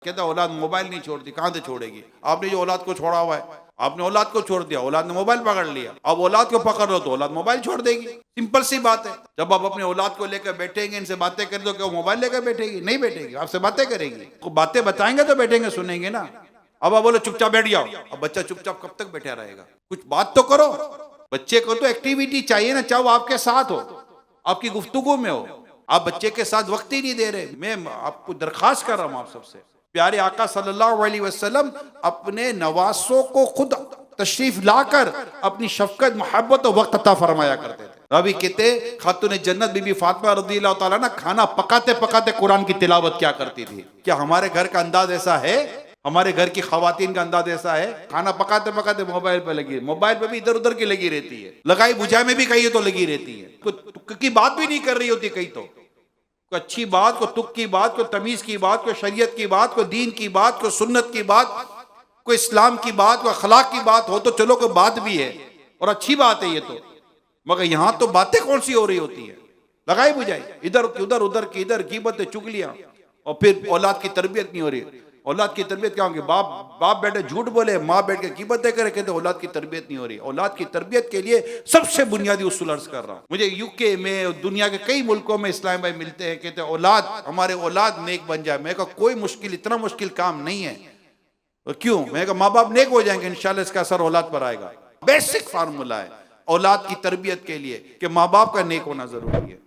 कहता औलाद मोबाइल नहीं छोड़ती, कहां से छोड़ेगी? आपने जो औलाद को छोड़ा हुआ है, आपने औलाद को छोड़ दिया, औलाद ने मोबाइल पकड़ लिया। अब औलाद को पकड़ लो तो औलाद मोबाइल छोड़ देगी। सिंपल सी बात है। जब आप अपने औलाद को लेकर बैठेंगे, इनसे बातें कर दो, क्या वो मोबाइल लेकर बैठेगी? नहीं बैठेगी, आपसे बातें करेगी। बातें बताएंगे तो बैठेंगे, सुनेंगे ना। अब आप बोलो चुपचाप बैठ जाओ, अब बच्चा चुपचाप कब तक बैठा रहेगा? कुछ बात तो करो। बच्चे को तो एक्टिविटी चाहिए ना, चाहे वो आपके साथ हो, आपकी गुफ्तगू में हो। आप बच्चे के साथ वक्त ही नहीं दे रहे। मैं आपको दरखास्त कर रहा हूं आप सबसे, प्यारे आका सल्लल्लाहु अलैहि वसल्लम अपने नवासों को खुद तशरीफ लाकर अपनी शफकत, मोहब्बत और वक्त अता फरमाया करते थे। अभी कहते खातून जन्नत बीबी फातिमा रज़ियल्लाहु ताला ना खाना पकाते पकाते कुरान की तिलावत क्या करती थी। क्या हमारे घर का अंदाज ऐसा है? हमारे घर की खवातीन का अंदाज ऐसा है? खाना पकाते पकाते मोबाइल पे लगी, मोबाइल पे भी इधर उधर की लगी रहती है, लगाई बुझाई में भी कहीं तो लगी रहती है, कोई की बात भी नहीं कर रही होती कहीं तो। को अच्छी बात, को तुक की बात, को तमीज की बात, को शरीयत की बात, को दीन की बात, को सुन्नत की बात, को इस्लाम की बात, को अखलाक की बात हो तो चलो कोई बात भी है और अच्छी बात है ये तो। मगर यहां तो बातें कौन सी हो रही होती है? लगाई बुझाई, इधर की उधर, उधर की इधर, गिबतें, चुगलियां, और फिर औलाद की तरबियत नहीं हो रही। औलाद की तरबियत क्या होगी? बाप बैठे झूठ बोले, माँ बैठ के गिबतें करे, कहते औलाद की तरबियत नहीं हो रही। औलाद की तरबियत के लिए सबसे बुनियादी उसूल अर्ज कर रहा हूँ। मुझे यूके में, दुनिया के कई मुल्कों में इस्लाम भाई मिलते हैं, कहते औलाद, हमारे औलाद नेक बन जाए। मैं कहा कोई मुश्किल, इतना मुश्किल काम नहीं है। और क्यों? मैं कहा माँ बाप नेक हो जाएंगे, इंशाल्लाह इसका असर औलाद पर आएगा। बेसिक फार्मूला है औलाद की तरबियत के लिए कि माँ बाप का नेक होना जरूरी है।